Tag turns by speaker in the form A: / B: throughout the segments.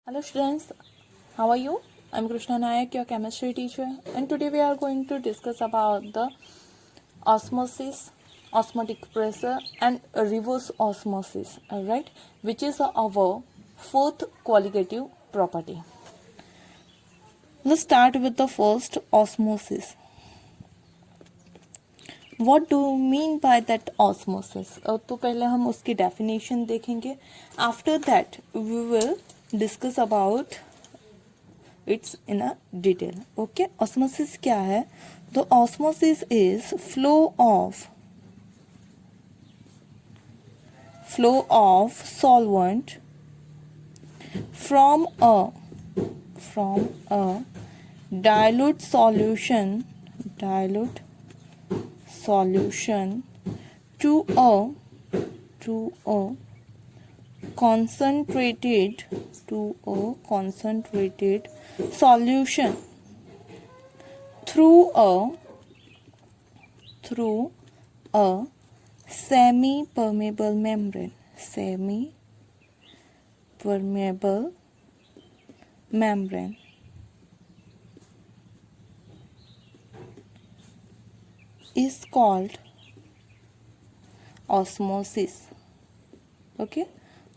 A: Hello students, how are you? I'm Krishna Nayak, your chemistry teacher, and today we are going to discuss about the osmosis, osmotic pressure and reverse osmosis, alright, which is our fourth qualitative property. Let's start with the first, osmosis. What do you mean by that osmosis? तो पहले हम उसकी definition देखेंगे. After that, we will discuss about it's in a detail. Okay, osmosis क्या है? तो osmosis is flow of solvent from a dilute solution to a concentrated solution through a semi-permeable membrane. Is called osmosis. Okay,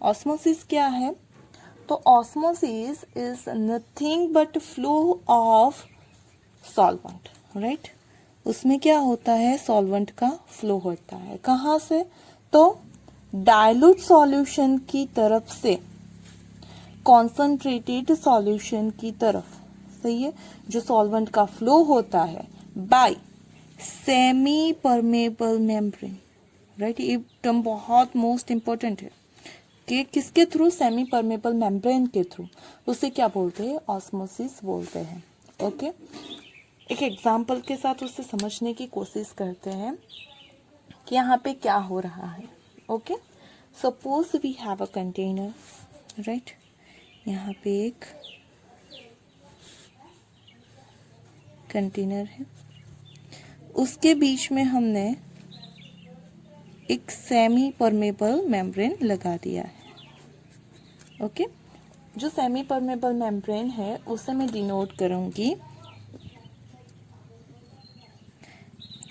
A: osmosis क्या है? तो osmosis is nothing but flow of solvent, right? उसमें क्या होता है? solvent का flow होता है. कहाँ से? तो dilute solution की तरफ से concentrated solution की तरफ. सही है? जो solvent का flow होता है by semi permeable membrane, right. ये टर्म बहुत मोस्ट इंपॉर्टेंट है कि किसके थ्रू? सेमी परमेबल मेम्ब्रेन के थ्रू. उसे क्या बोलते हैं? ऑस्मोसिस बोलते हैं. ओके, एक एग्जांपल के साथ उसे समझने की कोशिश करते हैं कि यहाँ पे क्या हो रहा है. Okay, suppose we have a container, right. यहाँ पे एक कंटेनर है, उसके बीच में हमने एक सेमी परमेबल मेम्ब्रेन लगा दिया है. ओके, जो सेमी परमेबल मेम्ब्रेन है उसे मैं डिनोट करूंगी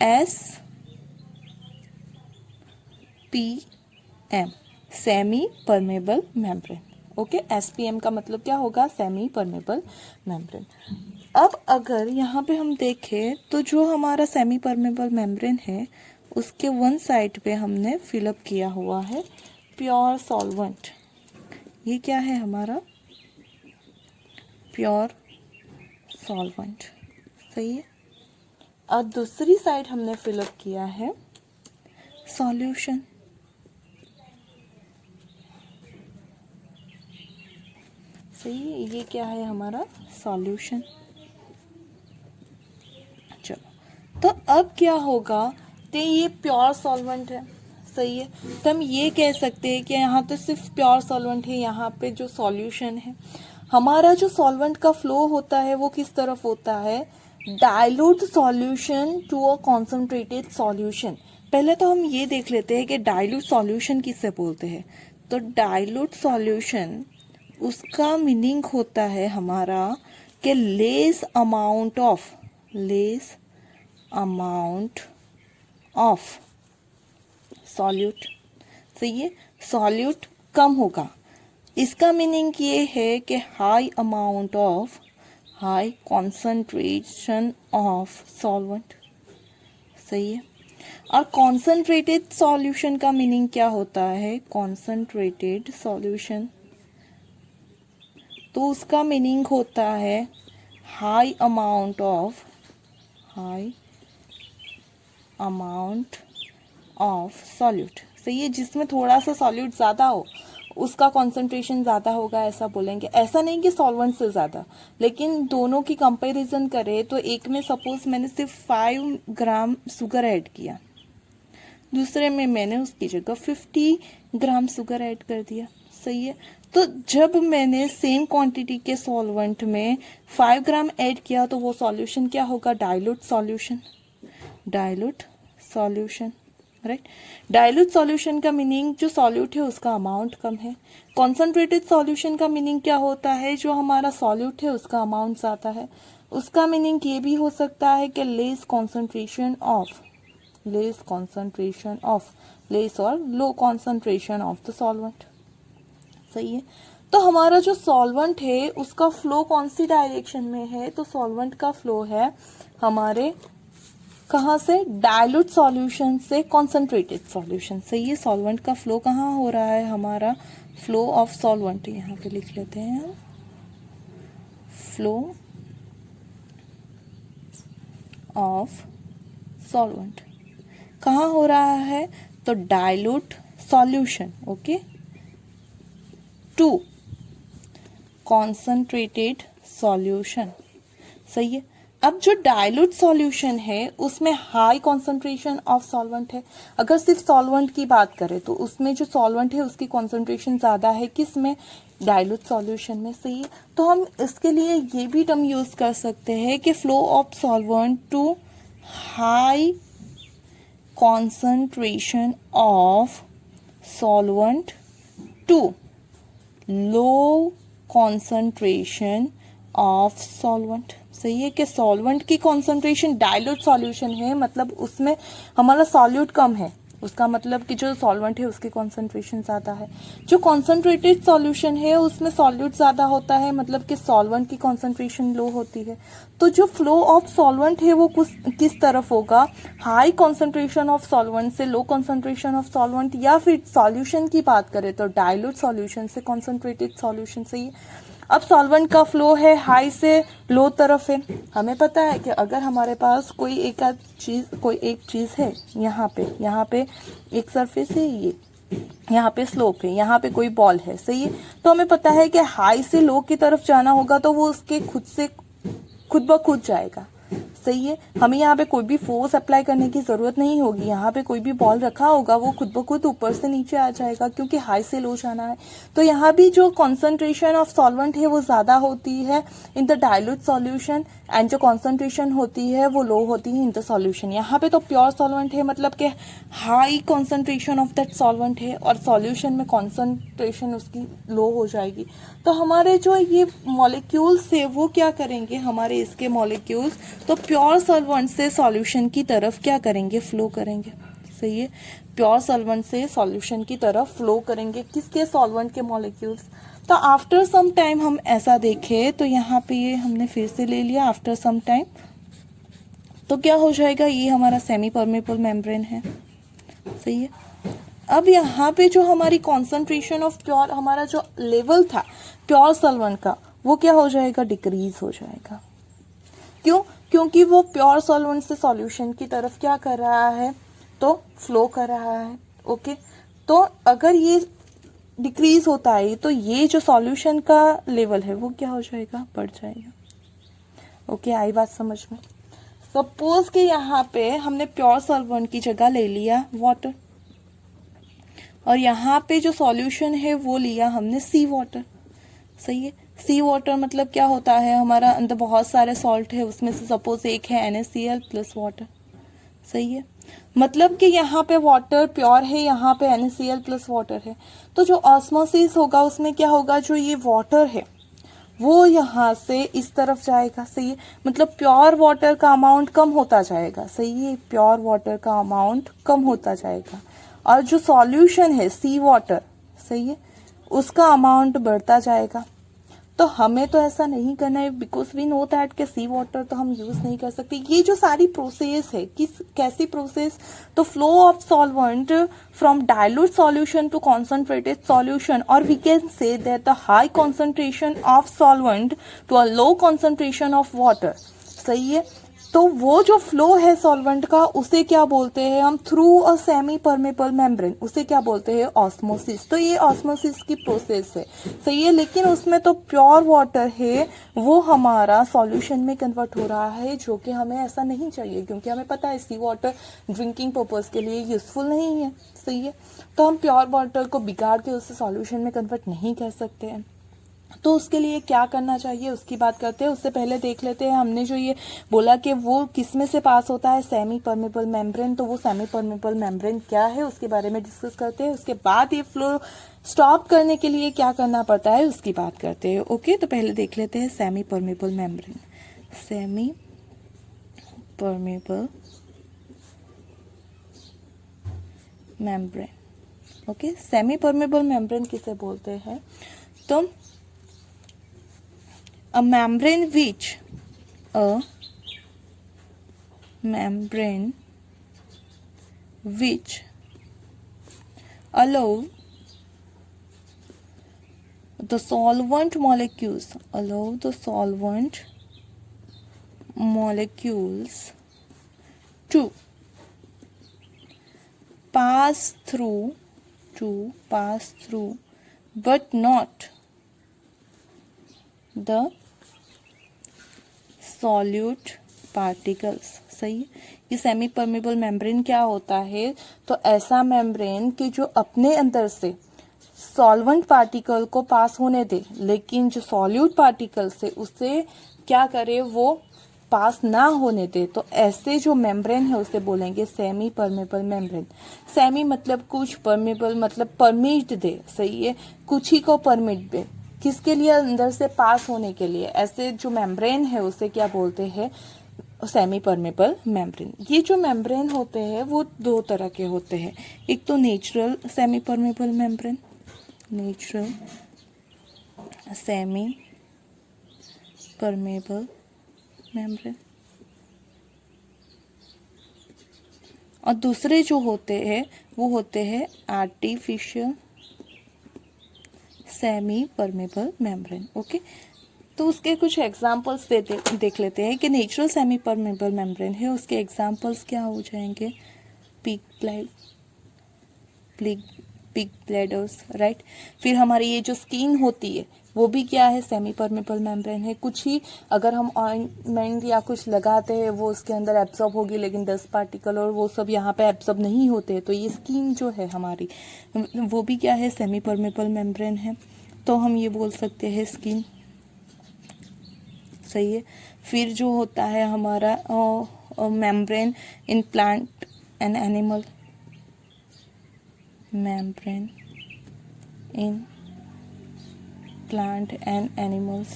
A: SPM, semi permeable membrane. Okay, SPM का मतलब क्या होगा? Semi permeable membrane. अब अगर यहाँ पे हम देखें तो जो हमारा सेमी परमेबल मेम्ब्रेन है उसके वन साइड पे हमने फिलअप किया हुआ है प्योर सॉल्वेंट. ये क्या है हमारा? Pure solvent. सही है. और दूसरी साइड हमने फिलअप किया है सॉल्यूशन. सही है. ये क्या है हमारा? सॉल्यूशन. तो अब क्या होगा? तो ये प्योर सॉल्वेंट है. सही है. तो हम ये कह सकते हैं कि यहाँ तो सिर्फ प्योर सॉल्वेंट है, यहाँ पे जो सॉल्यूशन है, हमारा जो सॉल्वेंट का फ्लो होता है वो किस तरफ होता है? Dilute solution to a concentrated solution. पहले तो हम ये देख लेते हैं कि डाइल्यूट सॉल्यूशन किससे बोलते हैं. तो डाइल्यूट सॉल्यूशन, उसका मीनिंग होता है हमारा कि लेस अमाउंट ऑफ सॉल्यूट. सही है. सॉल्यूट कम होगा. इसका मीनिंग ये है कि हाई कॉन्सेंट्रेशन ऑफ सॉल्वेंट. सही है. और कॉन्सेंट्रेटेड सॉल्यूशन का मीनिंग क्या होता है? कॉन्सेंट्रेटेड सॉल्यूशन, तो उसका मीनिंग होता है हाई अमाउंट ऑफ सॉल्यूट. सही है. जिसमें थोड़ा सा सॉल्यूट ज़्यादा हो उसका कॉन्सेंट्रेशन ज़्यादा होगा, ऐसा बोलेंगे. ऐसा नहीं कि सॉल्वेंट से ज़्यादा, लेकिन दोनों की कंपैरिजन करें तो एक में सपोज मैंने सिर्फ 5 ग्राम शुगर ऐड किया, दूसरे में मैंने उसकी जगह 50 ग्राम शुगर ऐड कर दिया. सही है. तो जब मैंने सेम क्वांटिटी के सॉल्वेंट में 5 ग्राम ऐड किया तो वो सॉल्यूशन क्या होगा? Dilute solution. Right. Dilute solution का मीनिंग जो सॉल्यूट है उसका अमाउंट कम है। कॉन्सेंट्रेटेड सॉल्यूशन का मीनिंग क्या होता है, जो हमारा सॉल्यूट है उसका अमाउंट ज़्यादा है। उसका मीनिंग ये भी हो सकता है कि लेस कॉन्सेंट्रेशन ऑफ, लेस और लो कॉन्सेंट्रेशन ऑफ द सॉल्वेंट। सही है। तो हमारा जो सॉल्वेंट है उसका फ्लो कौन सी डायरेक्शन में है, तो सॉल्वेंट का फ्लो है हमारे कहाँ से, डाइल्यूट सॉल्यूशन से कॉन्सेंट्रेटेड सॉल्यूशन। सही है। सॉल्वेंट का फ्लो कहाँ हो रहा है, हमारा फ्लो ऑफ सॉल्वेंट, यहाँ पे लिख लेते हैं हम, फ्लो ऑफ सॉल्वेंट कहाँ हो रहा है, तो dilute solution, okay, to concentrated solution. सही है। अब जो डाइल्यूट सॉल्यूशन है उसमें हाई कॉन्सेंट्रेशन ऑफ सॉल्वेंट है। अगर सिर्फ सॉल्वेंट की बात करें तो उसमें जो सॉल्वेंट है उसकी कॉन्सेंट्रेशन ज़्यादा है, किस में, डाइल्यूट सॉल्यूशन में। सही है। तो हम इसके लिए ये भी टर्म यूज़ कर सकते हैं कि flow of solvent to high concentration of solvent to low concentration of solvent. सही है कि सॉल्वेंट की कॉन्सेंट्रेशन, डाइल्यूट सॉल्यूशन है मतलब उसमें हमारा सॉल्यूट कम है, उसका मतलब कि जो सॉल्वेंट है उसकी कॉन्सेंट्रेशन ज़्यादा है। जो कॉन्सेंट्रेटेड सॉल्यूशन है उसमें सॉल्यूट ज़्यादा होता है, मतलब कि सॉल्वेंट की कॉन्सेंट्रेशन लो होती है। तो जो फ्लो ऑफ सॉल्वेंट है वो किस तरफ होगा, हाई कॉन्सेंट्रेशन ऑफ सॉल्वेंट से लो कॉन्सेंट्रेशन ऑफ सॉल्वेंट, या फिर सॉल्यूशन की बात करें तो डाइल्यूट सॉल्यूशन से कॉन्सेंट्रेटेड सॉल्यूशन। सही। अब सॉल्वेंट का फ्लो है हाई से लो तरफ है। हमें पता है कि अगर हमारे पास कोई एक चीज है, यहाँ पे एक सरफेस है, ये यहाँ पे स्लोप है, यहाँ पे कोई बॉल है। सही है। तो हमें पता है कि हाई से लो की तरफ जाना होगा तो वो उसके खुद ब खुद जाएगा। सही है। हमें यहाँ पे कोई भी फोर्स अप्लाई करने की जरूरत नहीं होगी, यहाँ पे कोई भी बॉल रखा होगा वो खुद ब खुद ऊपर से नीचे आ जाएगा, क्योंकि हाई से लो जाना है। तो यहाँ भी जो कॉन्सेंट्रेशन ऑफ सॉल्वेंट है वो ज्यादा होती है in the dilute solution, and जो कॉन्सेंट्रेशन होती है वो लो होती है इन द सॉल्यूशन। यहाँ पे तो प्योर सॉल्वेंट है, मतलब कि high concentration of that solvent है, और सॉल्यूशन में कॉन्सेंट्रेशन उसकी लो हो जाएगी। तो हमारे जो ये मॉलिक्यूल्स है वो क्या करेंगे, हमारे इसके मॉलिक्यूल्स तो प्योर सॉल्वेंट से सॉल्यूशन की तरफ क्या करेंगे, फ्लो करेंगे। सही है। प्योर सॉल्वेंट से सॉल्यूशन की तरफ फ्लो करेंगे, किसके, सॉल्वेंट के मॉलिक्यूल्स। तो आफ्टर सम टाइम हम ऐसा देखें तो यहाँ पे ये हमने फिर से ले लिया आफ्टर सम टाइम, तो क्या हो जाएगा, ये हमारा सेमी परमेबल मेम्ब्रेन है। सही है। अब यहाँ पे जो हमारी कॉन्सेंट्रेशन ऑफ प्योर, हमारा जो लेवल था प्योर सॉल्वेंट का, वो क्या हो जाएगा, डिक्रीज हो जाएगा। क्यों, क्योंकि वो प्योर सॉल्वेंट से सॉल्यूशन की तरफ क्या कर रहा है, तो फ्लो कर रहा है। ओके। तो अगर ये डिक्रीज होता है तो ये जो सॉल्यूशन का लेवल है वो क्या हो जाएगा, बढ़ जाएगा। ओके, आई बात समझ में। सपोज कि यहाँ पे हमने प्योर सॉल्वेंट की जगह ले लिया वाटर, और यहाँ पे जो सॉल्यूशन है वो लिया हमने सी वाटर। सही है। सी वाटर मतलब क्या होता है, हमारा अंदर बहुत सारे सॉल्ट है, उसमें से सपोज एक है NaCl प्लस वाटर। सही है। मतलब कि यहाँ पे वाटर प्योर है, यहाँ पे NaCl प्लस वाटर है। तो जो ऑस्मोसिस होगा उसमें क्या होगा, जो ये वाटर है वो यहाँ से इस तरफ जाएगा। सही है। मतलब प्योर वाटर का अमाउंट कम होता जाएगा। सही है। प्योर वाटर का अमाउंट कम होता जाएगा, और जो सॉल्यूशन है सी वाटर, सही है, उसका अमाउंट बढ़ता जाएगा। तो हमें तो ऐसा नहीं करना है, बिकॉज वी नो दैट के सी वाटर तो हम यूज नहीं कर सकते। ये जो सारी प्रोसेस है, कैसी प्रोसेस, तो flow of solvent from dilute solution to concentrated solution, और we can say that the high concentration of solvent to a low concentration of water. सही है। तो वो जो फ्लो है सॉल्वेंट का उसे क्या बोलते हैं हम, through a semi permeable membrane, उसे क्या बोलते हैं, ऑस्मोसिस। तो ये ऑस्मोसिस की प्रोसेस है। सही है। लेकिन उसमें तो प्योर वाटर है वो हमारा सॉल्यूशन में कन्वर्ट हो रहा है, जो कि हमें ऐसा नहीं चाहिए, क्योंकि हमें पता है सी वाटर ड्रिंकिंग पर्पज के लिए यूजफुल नहीं है। सही है। तो हम प्योर वाटर को बिगाड़ के उसे सॉल्यूशन में कन्वर्ट नहीं कर सकते हैं। तो उसके लिए क्या करना चाहिए उसकी बात करते हैं। उससे पहले देख लेते हैं हमने जो ये बोला कि वो किस में से पास होता है, सेमी परमेबल मेम्ब्रेन। तो वो सेमी परमेबल मेम्ब्रेन क्या है उसके बारे में डिस्कस करते हैं। उसके बाद ये फ्लो स्टॉप करने के लिए क्या करना पड़ता है उसकी बात करते हैं। ओके, तो पहले देख लेते हैं semi permeable membrane. Semi permeable membrane. Okay, semi permeable membrane किसे बोलते हैं? तो a membrane which allow the solvent molecules to pass through but not the solute particles। सही है। ये सेमी परमेबल मेम्ब्रेन क्या होता है? तो ऐसा मेम्ब्रेन कि जो अपने अंदर से सॉल्वेंट पार्टिकल को पास होने दे, लेकिन जो सॉल्यूट पार्टिकल से उसे क्या करे, वो पास ना होने दे। तो ऐसे जो मेम्ब्रेन है उसे बोलेंगे सेमी परमेबल मेम्ब्रेन। सेमी मतलब कुछ, परमेबल मतलब परमिट दे। सही है, कुछ ही को परमिट दे, किसके लिए? अंदर से पास होने के लिए। ऐसे जो मेम्ब्रेन है उसे क्या बोलते हैं? Semi permeable membrane. ये जो मेम्ब्रेन होते हैं वो दो तरह के होते हैं। एक तो natural semi permeable membrane, natural semi permeable membrane, और दूसरे जो होते हैं वो होते हैं artificial semi permeable membrane. Okay, तो उसके कुछ एग्जांपल्स देख लेते हैं कि नेचुरल सेमी परमेबल मेम्ब्रेन है, उसके एग्जांपल्स क्या हो जाएंगे? Pig bladders, right. फिर हमारी ये जो स्किन होती है वो भी क्या है? सेमी परमेबल मेम्ब्रेन है। कुछ ही अगर हम ऑइंटमेंट या कुछ लगाते हैं वो उसके अंदर एब्जॉर्ब होगी, लेकिन डस्ट पार्टिकल और वो सब यहाँ पे एब्जॉर्ब नहीं होते, तो ये स्किन जो है हमारी वो भी क्या है? सेमी परमेबल मेम्ब्रेन है। तो हम ये बोल सकते हैं स्किन। सही है। फिर जो होता है हमारा membrane in plant and animal, membrane in plant and animals.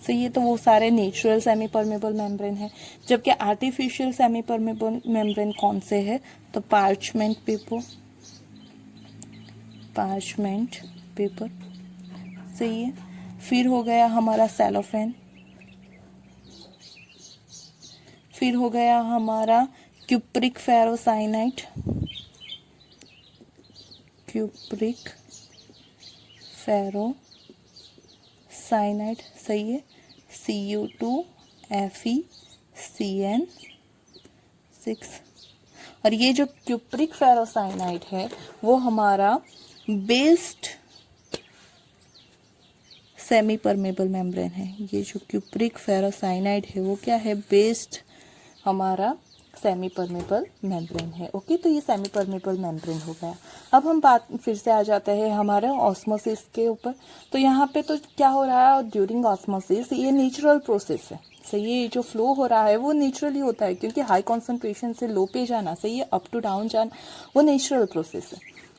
A: सही है, तो वो सारे नेचुरल सेमी परमेबल मेम्ब्रेन है। जबकि आर्टिफिशियल सेमी परमेबल मेम्ब्रेन कौन से है? तो पार्चमेंट पेपर। सही है। फिर हो गया हमारा सेलोफेन। फिर हो गया हमारा क्यूप्रिक फेरोसाइनाइड, सही है, Cu2FeCN6। और ये जो क्यूप्रिक फेरोसाइनाइड है वो हमारा बेस्ड सेमी परमेबल मेम्ब्रेन है। ये जो क्यूप्रिक फेरोसाइनाइड है वो क्या है? बेस्ड हमारा सेमी परमेबल मेम्ब्रेन है। ओके, तो ये सेमी परमेबल मेम्ब्रेन हो गया। अब हम बात फिर से आ जाते हैं हमारे ऑस्मोसिस के ऊपर। तो यहाँ पे तो क्या हो रहा है ड्यूरिंग ऑस्मोसिस? ये नेचुरल प्रोसेस है। सही है, ये जो फ्लो हो रहा है वो नेचुरली होता है, क्योंकि हाई कॉन्सेंट्रेशन से लो पे जाना, सही है, अप टू डाउन जाना, वो नेचुरल प्रोसेस है।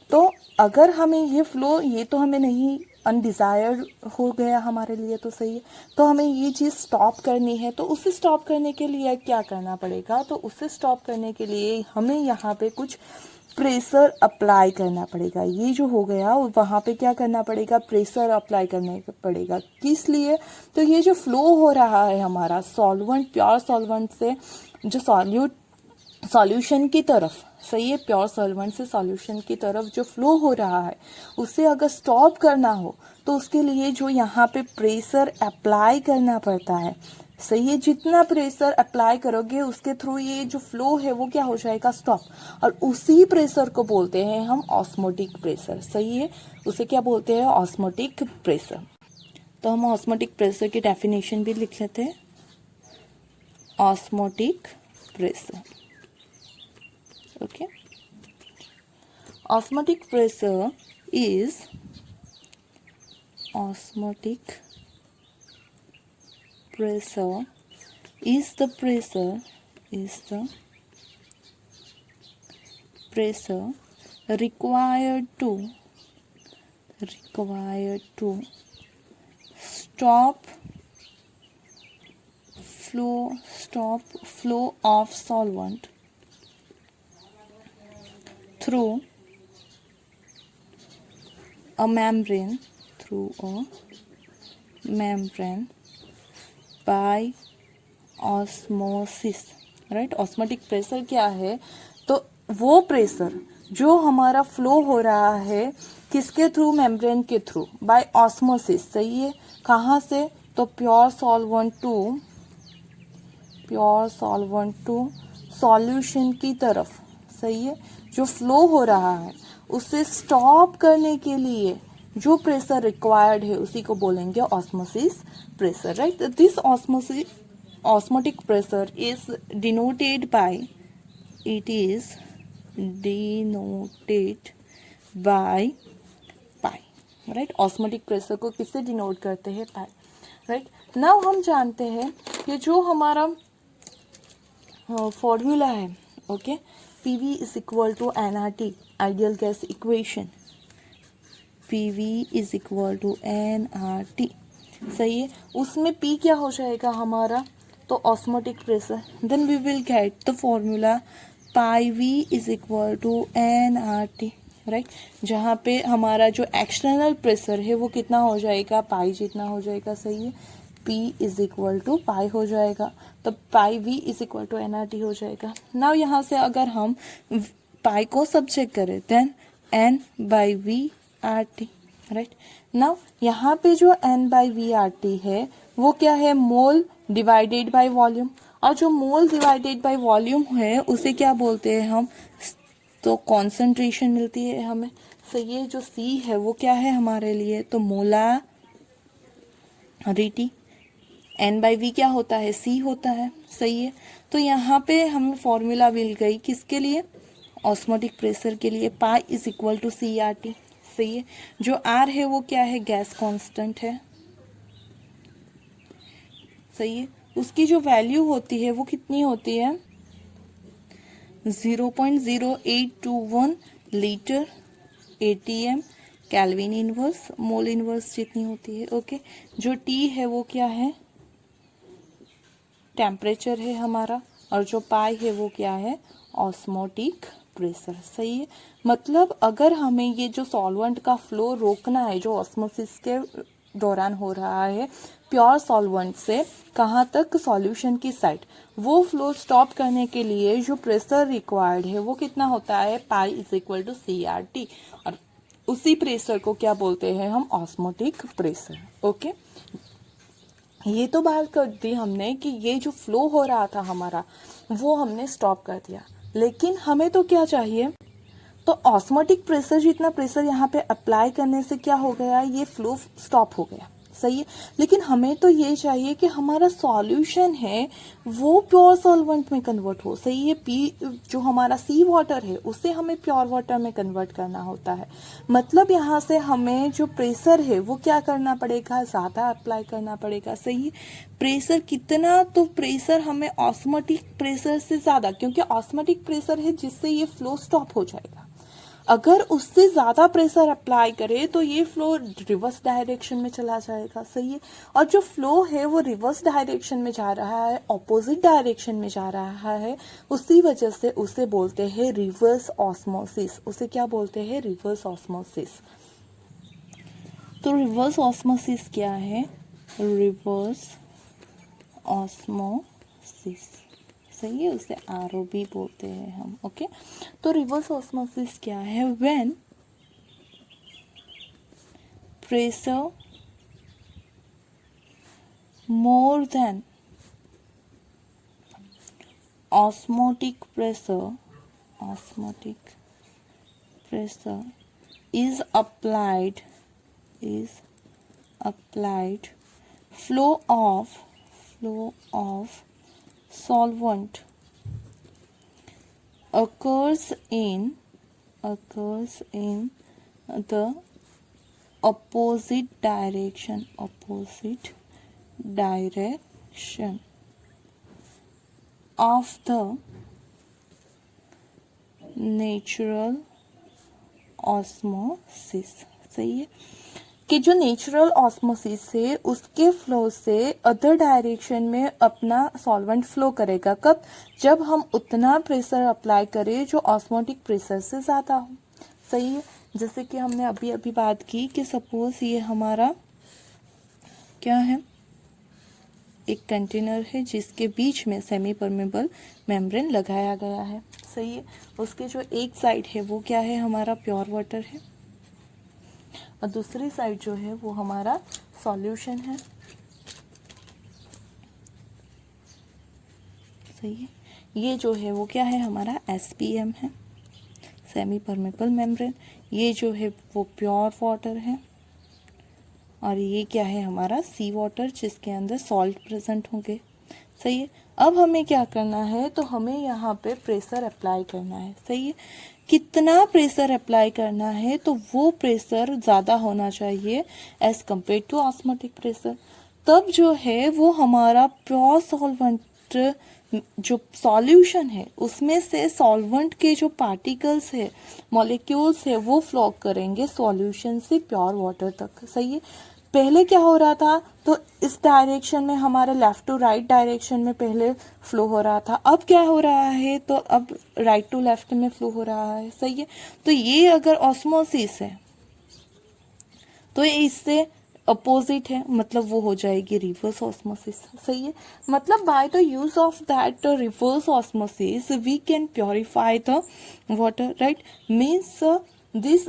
A: तो अगर हमें ये फ्लो, ये तो हमें नहीं, अनडिजायर्ड हो गया हमारे लिए, तो सही है, तो हमें ये चीज़ स्टॉप करनी है। तो उसे स्टॉप करने के लिए क्या करना पड़ेगा? तो उसे स्टॉप करने के लिए हमें यहाँ पे कुछ प्रेशर अप्लाई करना पड़ेगा। ये जो हो गया वहाँ पे क्या करना पड़ेगा? प्रेशर अप्लाई करने पड़ेगा। किस लिए? तो ये जो फ्लो हो रहा है हमारा सॉल्वेंट, प्योर सॉल्वेंट से जो सॉल्यूशन की तरफ, सही है, प्योर सॉल्वेंट से सॉल्यूशन की तरफ जो फ्लो हो रहा है उसे अगर स्टॉप करना हो तो उसके लिए जो यहाँ पे प्रेशर अप्लाई करना पड़ता है, सही है, जितना प्रेशर अप्लाई करोगे उसके थ्रू ये जो फ्लो है वो क्या हो जाएगा? स्टॉप। और उसी प्रेशर को बोलते हैं हम ऑस्मोटिक प्रेशर। सही है, उसे क्या बोलते हैं? Osmotic pressure. तो हम ऑस्मोटिक प्रेशर की डेफिनेशन भी लिख लेते हैं। Osmotic pressure, okay, osmotic pressure is osmotic pressure is the pressure required to stop flow of solvent through a membrane by osmosis, right. Osmotic pressure क्या है? तो वो प्रेशर जो हमारा फ्लो हो रहा है किसके थ्रू? मेम्ब्रेन के थ्रू, बाय ऑस्मोसिस. सही है. कहाँ से? तो प्योर सॉल्वेंट टू सॉल्यूशन की तरफ. सही है. जो फ्लो हो रहा है उसे स्टॉप करने के लिए जो प्रेशर रिक्वायर्ड है उसी को बोलेंगे osmosis pressure, right. This osmotic pressure is denoted by pi, right. Osmotic pressure को किससे डिनोट करते हैं? पाई, राइट. नाउ हम जानते हैं कि जो हमारा फॉर्मूला है, okay, PV is equal to nRT, ideal gas equation. PV is equal to nRT. सही है. उसमें P क्या हो जाएगा हमारा? तो osmotic pressure. Then we will get the formula pi V is equal to nRT, right. जहाँ पे हमारा जो एक्सटर्नल प्रेशर है वो कितना हो जाएगा? पाई जितना हो जाएगा. सही है. P is equal to pi हो जाएगा, तो pi V is equal to nRT हो जाएगा. नाउ यहाँ से अगर हम पाई को सब्जेक्ट करें then N by V RT, right. Now यहाँ पे जो N बाई V RT है वो क्या है? मोल डिवाइडेड बाय वॉल्यूम. और जो मोल डिवाइडेड बाय वॉल्यूम है उसे क्या बोलते हैं हम? तो कॉन्सेंट्रेशन मिलती है हमें. सही है. जो C है वो क्या है हमारे लिए? तो मोलारिटी. N बाई V क्या होता है? C होता है. सही है. तो यहाँ पे हमें फॉर्मूला मिल गई किसके लिए? ऑस्मोटिक प्रेशर के लिए. Pi is equal to CRT. सही है. जो R है वो क्या है? गैस कांस्टेंट है. सही है. उसकी जो वैल्यू होती है वो कितनी होती है? 0.0821 litre ATM kelvin inverse, mole inverse जितनी होती है. ओके. जो T है वो क्या है? टेम्परेचर है हमारा. और जो पाई है वो क्या है? Osmotic pressure. सही है. मतलब अगर हमें ये जो सॉल्वेंट का फ्लो रोकना है जो ऑस्मोसिस के दौरान हो रहा है प्योर सॉल्वेंट से कहाँ तक? सॉल्यूशन की साइड, वो फ्लो स्टॉप करने के लिए जो प्रेशर रिक्वायर्ड है वो कितना होता है? Pi is equal to CRT. और उसी प्रेशर को क्या बोलते हैं हम? Osmotic pressure. ओके. ये तो बात कर दी हमने कि ये जो फ्लो हो रहा था हमारा वो हमने स्टॉप कर दिया, लेकिन हमें तो क्या चाहिए? तो ऑस्मोटिक प्रेशर जितना प्रेशर यहाँ पे अप्लाई करने से क्या हो गया? ये फ्लो स्टॉप हो गया. सही है. लेकिन हमें तो ये चाहिए कि हमारा सॉल्यूशन है वो प्योर सॉल्वेंट में कन्वर्ट हो. सही है. जो हमारा सी वाटर है उसे हमें प्योर वाटर में कन्वर्ट करना होता है. मतलब यहाँ से हमें जो प्रेशर है वो क्या करना पड़ेगा? ज़्यादा अप्लाई करना पड़ेगा. सही है. प्रेशर कितना? तो प्रेशर हमें ऑस्मोटिक प्रेशर से ज़्यादा, क्योंकि ऑस्मोटिक प्रेशर है जिससे ये फ्लो स्टॉप हो जाएगा. अगर उससे ज़्यादा प्रेशर अप्लाई करे तो ये फ्लो रिवर्स डायरेक्शन में चला जाएगा. सही है. और जो फ्लो है वो रिवर्स डायरेक्शन में जा रहा है, ऑपोजिट डायरेक्शन में जा रहा है. उसी वजह से उसे बोलते हैं रिवर्स ऑस्मोसिस. उसे क्या बोलते हैं? Reverse osmosis. तो रिवर्स ऑस्मोसिस क्या है? Reverse osmosis. सही है. उसे ROB बोलते हैं हम. ओके. तो रिवर्स ऑस्मोसिस क्या है? When pressure more than osmotic pressure is applied flow of solvent occurs in the opposite direction of the natural osmosis. सही है कि जो नेचुरल ऑस्मोसिस है उसके फ्लो से अदर डायरेक्शन में अपना सॉल्वेंट फ्लो करेगा। कब? जब हम उतना प्रेशर अप्लाई करें जो ऑस्मोटिक प्रेशर से ज़्यादा हो। सही है, जैसे कि हमने अभी अभी बात की कि सपोज ये हमारा क्या है, एक कंटेनर है जिसके बीच में सेमी परमेबल मेम्ब्रेन लगाया गया है। सही है, उसके जो एक साइड है वो क्या है, हमारा प्योर वाटर है और दूसरी साइड जो है वो हमारा सॉल्यूशन है। सही है, ये जो है वो क्या है, हमारा SPM है, सेमी परमेबल मेम्ब्रेन। ये जो है वो प्योर वाटर है और ये क्या है, हमारा सी वाटर जिसके अंदर सॉल्ट प्रेजेंट होंगे। सही है, अब हमें क्या करना है, तो हमें यहाँ पे प्रेशर अप्लाई करना है। सही है, कितना प्रेशर अप्लाई करना है, तो वो प्रेशर ज़्यादा होना चाहिए as compare to osmotic pressure. तब जो है वो हमारा प्योर सॉल्वेंट जो सॉल्यूशन है उसमें से सॉल्वेंट के जो पार्टिकल्स है, मॉलिक्यूल्स है, वो फ्लो करेंगे सॉल्यूशन से प्योर वाटर तक। सही है, पहले क्या हो रहा था, तो इस डायरेक्शन में हमारा लेफ्ट टू राइट डायरेक्शन में पहले फ्लो हो रहा था। अब क्या हो रहा है, तो अब राइट टू लेफ्ट में फ्लो हो रहा है। सही है, तो ये अगर ऑस्मोसिस है तो ये इससे अपोजिट है, मतलब वो हो जाएगी रिवर्स ऑस्मोसिस। सही है, मतलब by the use of that reverse osmosis we can purify the water, right. Means this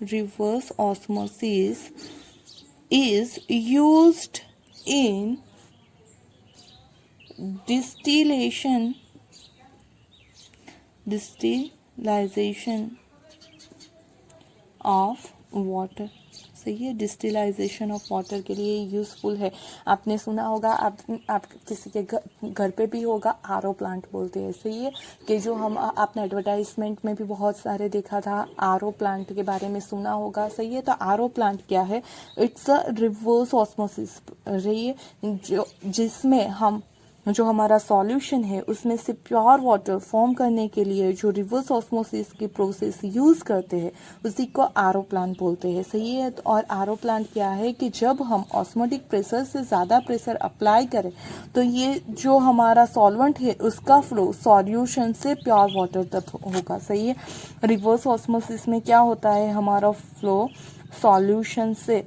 A: reverse osmosis is used in distillation of water. सही है, डिस्टिलाइजेशन ऑफ वाटर के लिए यूजफुल है। आपने सुना होगा, आप किसी के घर पे भी होगा, आरओ प्लांट बोलते हैं। सही है, कि जो हम आपने एडवर्टाइजमेंट में भी बहुत सारे देखा था, आरओ प्लांट के बारे में सुना होगा। सही है, तो आरओ प्लांट क्या है, इट्स अ रिवर्स ऑस्मोसिस रही है, जो जिसमें हम जो हमारा सॉल्यूशन है उसमें से प्योर वाटर फॉर्म करने के लिए जो रिवर्स ऑस्मोसिस की प्रोसेस यूज करते हैं उसी को आरओ प्लांट बोलते हैं। सही है, तो और आरओ प्लांट क्या है कि जब हम ऑस्मोटिक प्रेशर से ज़्यादा प्रेशर अप्लाई करें तो ये जो हमारा सॉल्वेंट है उसका फ्लो सॉल्यूशन से प्योर वाटर तक होगा। सही है, रिवर्स ऑस्मोसिस में क्या होता है, हमारा फ्लो सॉल्यूशन से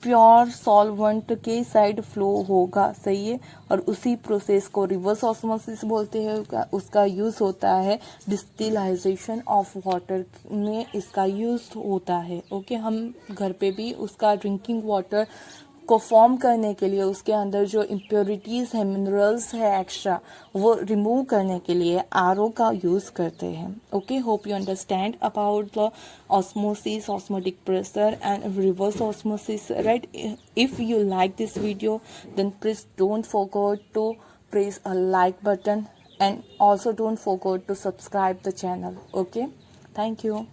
A: प्योर सॉल्वेंट के साइड फ्लो होगा। सही है, और उसी प्रोसेस को रिवर्स ऑस्मोसिस बोलते हैं। उसका यूज होता है डिस्टिलाइजेशन ऑफ वाटर में, इसका यूज होता है। ओके, हम घर पे भी उसका ड्रिंकिंग वाटर को फॉर्म करने के लिए उसके अंदर जो इम्प्योरिटीज है, मिनरल्स है एक्स्ट्रा, वो रिमूव करने के लिए आरओ का यूज करते हैं। Okay, hope you understand about the osmosis, osmotic pressure and reverse osmosis, right? If you like this video, then please don't forget to press a like button and also don't forget to subscribe the channel. Okay, thank you.